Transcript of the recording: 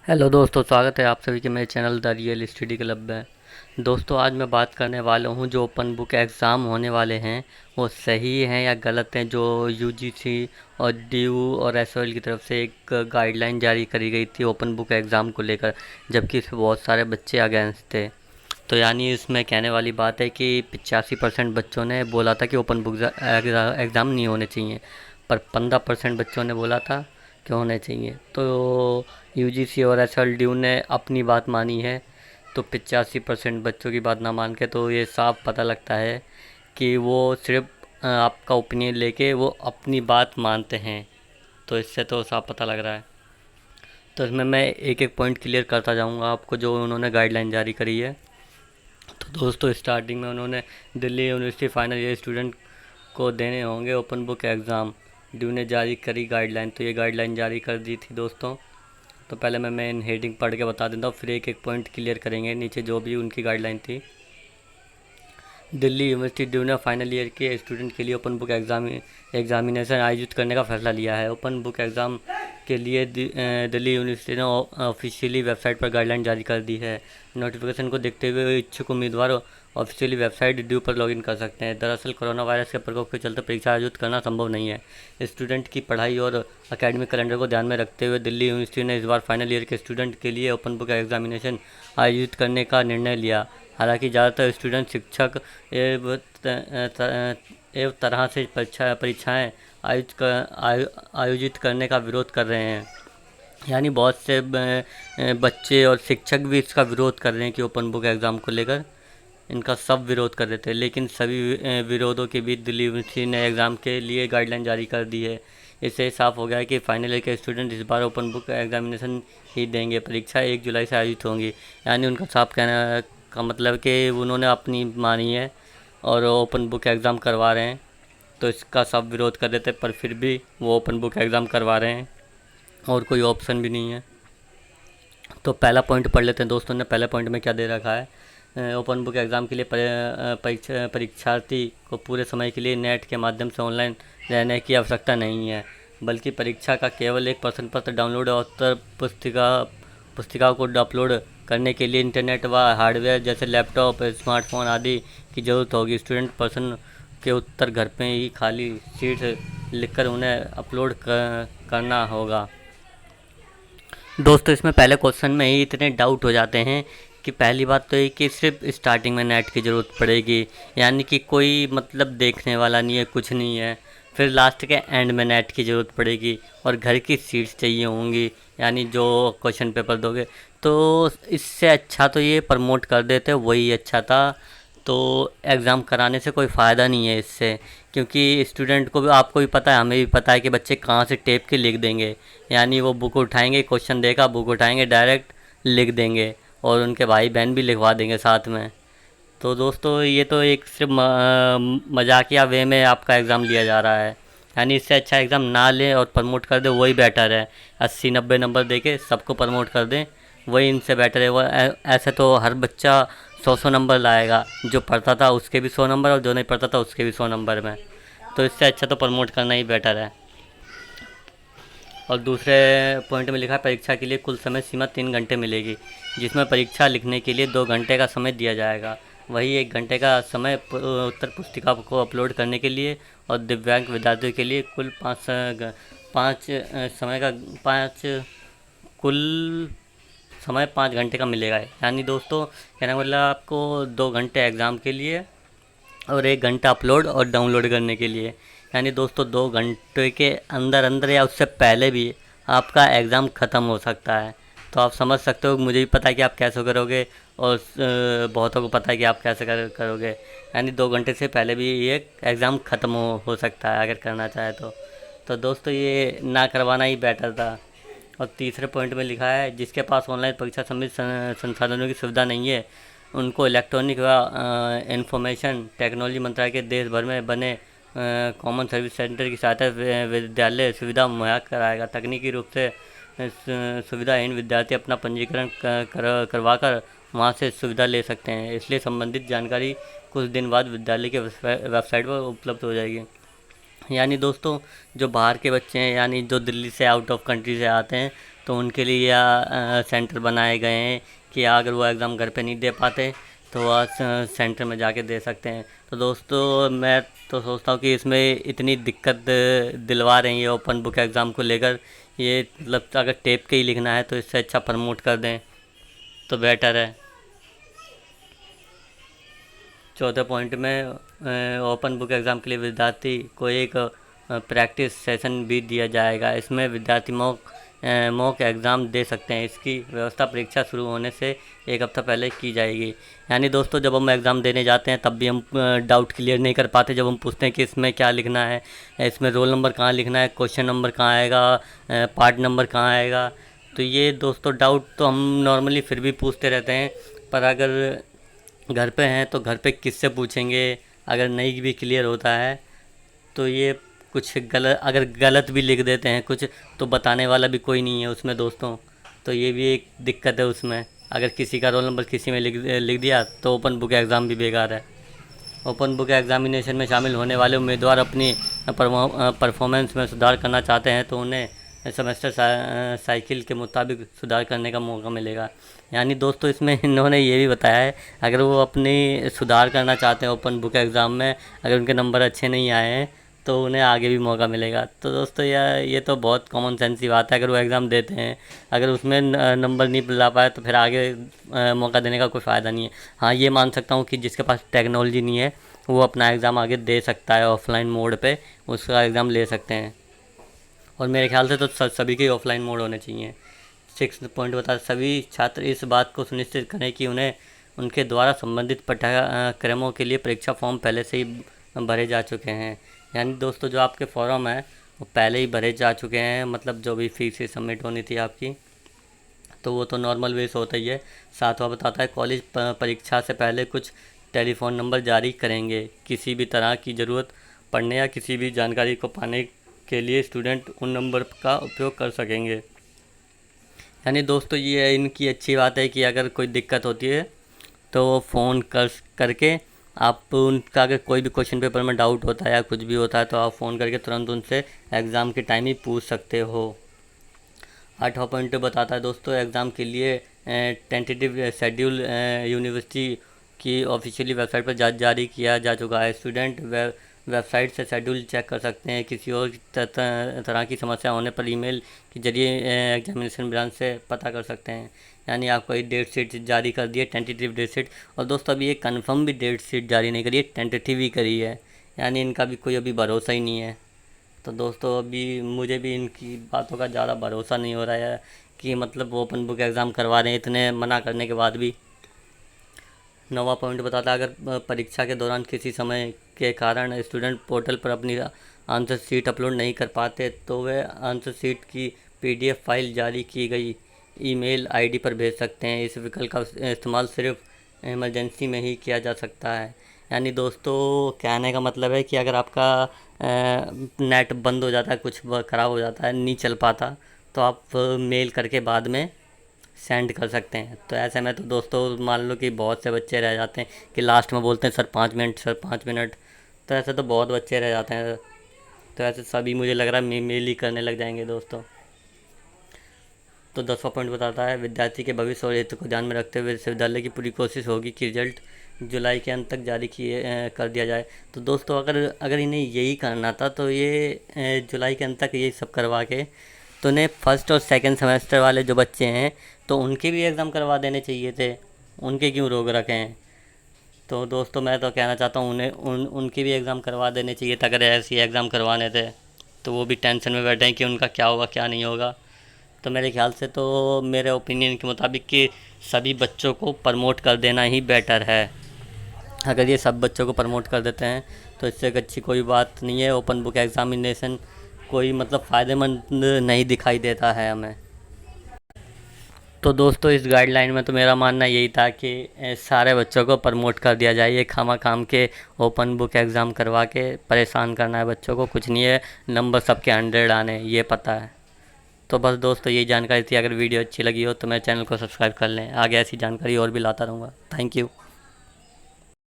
Hello दोस्तों, स्वागत है आप सभी के मेरे channel the real study club में। दोस्तों, आज मैं बात करने वाला हूँ जो ओपन बुक एग्ज़ाम होने वाले हैं वो सही हैं या गलत हैं। जो यूजीसी और डीयू और एसओएल की तरफ से एक गाइडलाइन जारी करी गई थी ओपन बुक एग्ज़ाम को लेकर, जबकि इसमें बहुत सारे बच्चे अगेंस्ट थे। तो यानी इसमें कहने वाली बात है कि 85% बच्चों ने बोला था कि ओपन बुक एग्ज़ाम नहीं होने चाहिए, पर 15% बच्चों ने बोला था कि होने चाहिए। तो यूजीसी और एसएलडीयू ने अपनी बात मानी है, तो 85% बच्चों की बात ना मान के तो ये साफ पता लगता है कि वो सिर्फ आपका ओपिनियन लेके वो अपनी बात मानते हैं। तो इससे तो साफ पता लग रहा है। तो इसमें मैं एक एक पॉइंट क्लियर करता जाऊंगा आपको जो उन्होंने गाइडलाइन जारी करी है। तो दोस्तों, स्टार्टिंग में उन्होंने Delhi university final year student को देने होंगे ओपन बुक एग्ज़ाम। ड्यू ने जारी करी गाइडलाइन, तो ये गाइडलाइन जारी कर दी थी दोस्तों। तो पहले मैं मेन हेडिंग पढ़ के बता देता हूँ, फिर एक एक पॉइंट क्लियर करेंगे नीचे जो भी उनकी गाइडलाइन थी। दिल्ली यूनिवर्सिटी ड्यू ने फाइनल ईयर के स्टूडेंट के लिए ओपन बुक एग्जामिनेशन आयोजित करने का फैसला लिया है। ओपन बुक एग्ज़ाम के लिए दिल्ली यूनिवर्सिटी ने ऑफिशियली वेबसाइट पर गाइडलाइन जारी कर दी है। नोटिफिकेशन को देखते हुए इच्छुक उम्मीदवार ऑफिशियली वेबसाइट ड्यू पर लॉगिन कर सकते हैं। दरअसल कोरोना वायरस के प्रकोप के चलते परीक्षा आयोजित करना संभव नहीं है। स्टूडेंट की पढ़ाई और अकेडमिक कैलेंडर को ध्यान में रखते हुए दिल्ली यूनिवर्सिटी ने इस बार फाइनल ईयर के स्टूडेंट के लिए ओपन बुक एग्जामिनेशन आयोजित करने का निर्णय लिया। हालांकि ज़्यादातर स्टूडेंट, शिक्षक एवं तरह से परीक्षाएं आयोजित करने का विरोध कर रहे हैं। यानी बहुत से बच्चे और शिक्षक भी इसका विरोध कर रहे हैं कि ओपन बुक एग्ज़ाम को लेकर इनका सब विरोध कर रहे थे। लेकिन सभी विरोधों के बीच दिल्ली यूनिवर्सिटी ने एग्ज़ाम के लिए गाइडलाइन जारी कर दी है। इससे साफ हो गया है कि फाइनल ईयर के स्टूडेंट इस बार ओपन बुक एग्जामिनेशन ही देंगे। परीक्षा 1 जुलाई से आयोजित होंगी। यानी उनका साफ कहना का मतलब कि उन्होंने अपनी मानी है और ओपन बुक एग्ज़ाम करवा रहे हैं। तो इसका सब विरोध कर रहे थे, पर फिर भी वो ओपन बुक एग्ज़ाम करवा रहे हैं और कोई ऑप्शन भी नहीं है। तो पहला पॉइंट पढ़ लेते हैं दोस्तों ने पहले पॉइंट में क्या दे रखा है। ओपन बुक एग्ज़ाम के लिए परीक्षार्थी को पूरे समय के लिए नेट के माध्यम से ऑनलाइन रहने की आवश्यकता नहीं है, बल्कि परीक्षा का केवल एक प्रश्न पत्र डाउनलोड और उत्तर पुस्तिका को अपलोड करने के लिए इंटरनेट व हार्डवेयर जैसे लैपटॉप, स्मार्टफोन आदि की ज़रूरत होगी। स्टूडेंट प्रश्न के उत्तर घर पे ही खाली सीट लिखकर उन्हें अपलोड करना होगा। दोस्तों, इसमें पहले क्वेश्चन में ही इतने डाउट हो जाते हैं कि पहली बात तो ये कि सिर्फ स्टार्टिंग में नेट की ज़रूरत पड़ेगी, यानी कि कोई मतलब देखने वाला नहीं है, कुछ नहीं है। फिर लास्ट के एंड में नेट की ज़रूरत पड़ेगी और घर की सीट्स चाहिए होंगी, यानी जो क्वेश्चन पेपर दोगे। तो इससे अच्छा तो ये प्रमोट कर देते, वही अच्छा था। तो एग्ज़ाम कराने से कोई फ़ायदा नहीं है इससे, क्योंकि स्टूडेंट को भी, आपको भी पता है, हमें भी पता है कि बच्चे कहाँ से टेप के लिख देंगे। यानी वो बुक उठाएंगे, क्वेश्चन देखा, बुक उठाएंगे, डायरेक्ट लिख देंगे और उनके भाई बहन भी लिखवा देंगे साथ में। तो दोस्तों, ये तो एक सिर्फ मजाकिया वे में आपका एग्ज़ाम लिया जा रहा है। यानी इससे अच्छा एग्ज़ाम ना लें और प्रमोट कर दें, वही बेटर है। 80-90 नंबर दे के सबको प्रमोट कर दें, वही इनसे बेटर है। वो ऐसे तो हर बच्चा 100-100 नंबर लाएगा, जो पढ़ता था उसके भी 100 नंबर और जो नहीं पढ़ता था उसके भी 100 नंबर में। तो इससे अच्छा तो प्रमोट करना ही बेटर है। और दूसरे पॉइंट में लिखा है, परीक्षा के लिए कुल समय सीमा 3 घंटे मिलेगी, जिसमें परीक्षा लिखने के लिए 2 घंटे का समय दिया जाएगा। वही 1 घंटे का समय उत्तर पुस्तिका को अपलोड करने के लिए और दिव्यांग विद्यार्थियों के लिए कुल 5 कुल समय 5 घंटे का मिलेगा। यानी दोस्तों, कहना मतलब आपको 2 घंटे एग्ज़ाम के लिए और 1 घंटा अपलोड और डाउनलोड करने के लिए। यानी दोस्तों, 2 घंटे के अंदर अंदर या उससे पहले भी आपका एग्ज़ाम ख़त्म हो सकता है। तो आप समझ सकते हो, मुझे भी पता है कि आप कैसे करोगे और बहुतों को पता है कि आप कैसे करोगे। यानी 2 घंटे से पहले भी ये एग्ज़ाम ख़त्म हो सकता है अगर करना चाहे तो। तो दोस्तों, ये ना करवाना ही बेटर था। और तीसरे पॉइंट में लिखा है, जिसके पास ऑनलाइन परीक्षा संबंधित संसाधनों की सुविधा नहीं है, उनको इलेक्ट्रॉनिक व इंफॉर्मेशन टेक्नोलॉजी मंत्रालय के देश भर में बने कॉमन सर्विस सेंटर की सहायता विद्यालय सुविधा मुहैया कराएगा। तकनीकी रूप से सुविधाहीन विद्यार्थी अपना पंजीकरण करवा कर वहाँ से सुविधा ले सकते हैं। इसलिए संबंधित जानकारी कुछ दिन बाद विद्यालय के वेबसाइट पर उपलब्ध हो जाएगी। यानी दोस्तों, जो बाहर के बच्चे हैं, यानी जो दिल्ली से आउट ऑफ कंट्री से आते हैं, तो उनके लिए सेंटर बनाए गए हैं कि अगर वो एग्ज़ाम घर पे नहीं दे पाते तो वह सेंटर में जाके दे सकते हैं। तो दोस्तों मैं तो सोचता हूँ कि इसमें इतनी दिक्कत दिलवा रही है ओपन बुक एग्ज़ाम को लेकर, ये मतलब अगर टेप के ही लिखना है तो इससे अच्छा प्रमोट कर दें तो बेटर है। चौथे पॉइंट में ओपन बुक एग्ज़ाम के लिए विद्यार्थी को एक प्रैक्टिस सेशन भी दिया जाएगा। इसमें विद्यार्थी मॉक एग्ज़ाम दे सकते हैं। इसकी व्यवस्था परीक्षा शुरू होने से एक हफ़्ता पहले की जाएगी। यानी दोस्तों जब हम एग्ज़ाम देने जाते हैं तब भी हम डाउट क्लियर नहीं कर पाते। जब हम पूछते हैं कि इसमें क्या लिखना है, इसमें रोल नंबर कहाँ लिखना है, क्वेश्चन नंबर कहाँ आएगा, पार्ट नंबर कहाँ आएगा, तो ये दोस्तों डाउट तो हम नॉर्मली फिर भी पूछते रहते हैं। पर अगर घर पे हैं तो घर पे किससे पूछेंगे, अगर नहीं भी क्लियर होता है तो ये कुछ गलत, अगर गलत भी लिख देते हैं कुछ तो बताने वाला भी कोई नहीं है उसमें दोस्तों। तो ये भी एक दिक्कत है उसमें, अगर किसी का रोल नंबर किसी में लिख दिया तो ओपन बुक एग्ज़ाम भी बेकार है। ओपन बुक एग्जामिनेशन में शामिल होने वाले उम्मीदवार अपनी परफॉर्मेंस में सुधार करना चाहते हैं तो उन्हें सेमेस्टर साइकिल के मुताबिक सुधार करने का मौका मिलेगा। यानी दोस्तों इसमें इन्होंने ये भी बताया है अगर वो अपनी सुधार करना चाहते हैं ओपन बुक एग्ज़ाम में, अगर उनके नंबर अच्छे नहीं आए हैं तो उन्हें आगे भी मौका मिलेगा। तो दोस्तों ये तो बहुत कॉमन सेंस की बात है। अगर वो एग्ज़ाम देते हैं, अगर उसमें नंबर नहीं ला पाए तो फिर आगे मौका देने का कोई फ़ायदा नहीं है। हाँ ये मान सकता हूँ कि जिसके पास टेक्नोलॉजी नहीं है वो अपना एग्ज़ाम आगे दे सकता है ऑफलाइन मोड पे, उसका एग्ज़ाम ले सकते हैं। और मेरे ख्याल से तो सभी के ऑफलाइन मोड होने चाहिए। 6 पॉइंट बता, सभी छात्र इस बात को सुनिश्चित करें कि उन्हें उनके द्वारा संबंधित पाठ्यक्रमों के लिए परीक्षा फॉर्म पहले से ही भरे जा चुके हैं। यानी दोस्तों जो आपके फॉर्म है वो पहले ही भरे जा चुके हैं, मतलब जो भी फीस सबमिट होनी थी आपकी तो वो तो नॉर्मल वेस होता ही है। सातवां बताता है कॉलेज परीक्षा से पहले कुछ टेलीफ़ोन नंबर जारी करेंगे। किसी भी तरह की ज़रूरत पड़ने या किसी भी जानकारी को पाने के लिए स्टूडेंट उन नंबर का उपयोग कर सकेंगे। यानी दोस्तों ये इनकी अच्छी बात है कि अगर कोई दिक्कत होती है तो वो फ़ोन करके आप उनका, अगर कोई भी क्वेश्चन पेपर में डाउट होता है या कुछ भी होता है तो आप फ़ोन करके तुरंत उनसे एग्ज़ाम के टाइम ही पूछ सकते हो। 8वां पॉइंट बताता है दोस्तों एग्ज़ाम के लिए टेंटेटिव शेड्यूल यूनिवर्सिटी की ऑफिशियली वेबसाइट पर जारी किया जा चुका है। स्टूडेंट वेबसाइट से शेड्यूल चेक कर सकते हैं। किसी और तरह की समस्या होने पर ईमेल के जरिए एग्जामिनेशन ब्रांच से पता कर सकते हैं। यानी आपको एक डेट शीट जारी कर दी है, टेंटेटिव डेट शीट। और दोस्तों अभी ये कंफर्म भी डेट शीट जारी नहीं करी है, टेंटेटिव ही करी है। यानी इनका भी कोई अभी भरोसा ही नहीं है। तो दोस्तों अभी मुझे भी इनकी बातों का ज़्यादा भरोसा नहीं हो रहा है कि मतलब वो ओपन बुक एग्ज़ाम करवा रहे हैं इतने मना करने के बाद भी। 9वां पॉइंट बताता है अगर परीक्षा के दौरान किसी समय के कारण स्टूडेंट पोर्टल पर अपनी आंसर शीट अपलोड नहीं कर पाते तो वे आंसर शीट की PDF फाइल जारी की गई ईमेल आईडी पर भेज सकते हैं। इस विकल्प का इस्तेमाल सिर्फ इमरजेंसी में ही किया जा सकता है। यानी दोस्तों कहने का मतलब है कि अगर आपका नेट बंद हो जाता है, कुछ ख़राब हो जाता है, नहीं चल पाता तो आप मेल करके बाद में सेंड कर सकते हैं। तो ऐसे में तो दोस्तों मान लो कि बहुत से बच्चे रह जाते हैं कि लास्ट में बोलते हैं सर 5 मिनट, सर 5 मिनट। तो ऐसे तो बहुत बच्चे रह जाते हैं। तो ऐसे सभी मुझे लग रहा है मेल ही करने लग जाएंगे दोस्तों। तो 10वां पॉइंट बताता है विद्यार्थी के भविष्य और हित को ध्यान में रखते हुए विश्वविद्यालय की पूरी कोशिश होगी कि रिजल्ट जुलाई के अंत तक जारी कर दिया जाए। तो दोस्तों अगर इन्हें यही करना था तो ये जुलाई के अंत तक ये सब करवा के तो उन्हें फर्स्ट और सेकंड सेमेस्टर वाले जो बच्चे हैं तो उनके भी एग्ज़ाम करवा देने चाहिए थे, उनके क्यों रोक रखे हैं। तो दोस्तों मैं तो कहना चाहता हूँ उन्हें उनके भी एग्ज़ाम करवा देने चाहिए था। अगर ऐसे एग्ज़ाम करवाने थे तो वो भी टेंशन में बैठे हैं कि उनका क्या होगा क्या नहीं होगा। तो मेरे ख्याल से तो मेरे ओपिनियन के मुताबिक कि सभी बच्चों को प्रमोट कर देना ही बेटर है। अगर ये सब बच्चों को प्रमोट कर देते हैं तो इससे अच्छी कोई बात नहीं है। ओपन बुक एग्ज़ामिनेशन कोई मतलब फ़ायदेमंद नहीं दिखाई देता है हमें। तो दोस्तों इस गाइडलाइन में तो मेरा मानना यही था कि सारे बच्चों को प्रमोट कर दिया जाए। ये खाम के ओपन बुक एग्ज़ाम करवा के परेशान करना है बच्चों को कुछ नहीं है, नंबर सबके 100 आने ये पता है। तो बस दोस्तों यही जानकारी थी। अगर वीडियो अच्छी लगी हो तो मेरे चैनल को सब्सक्राइब कर लें, आगे ऐसी जानकारी और भी लाता रहूँगा। Thank you.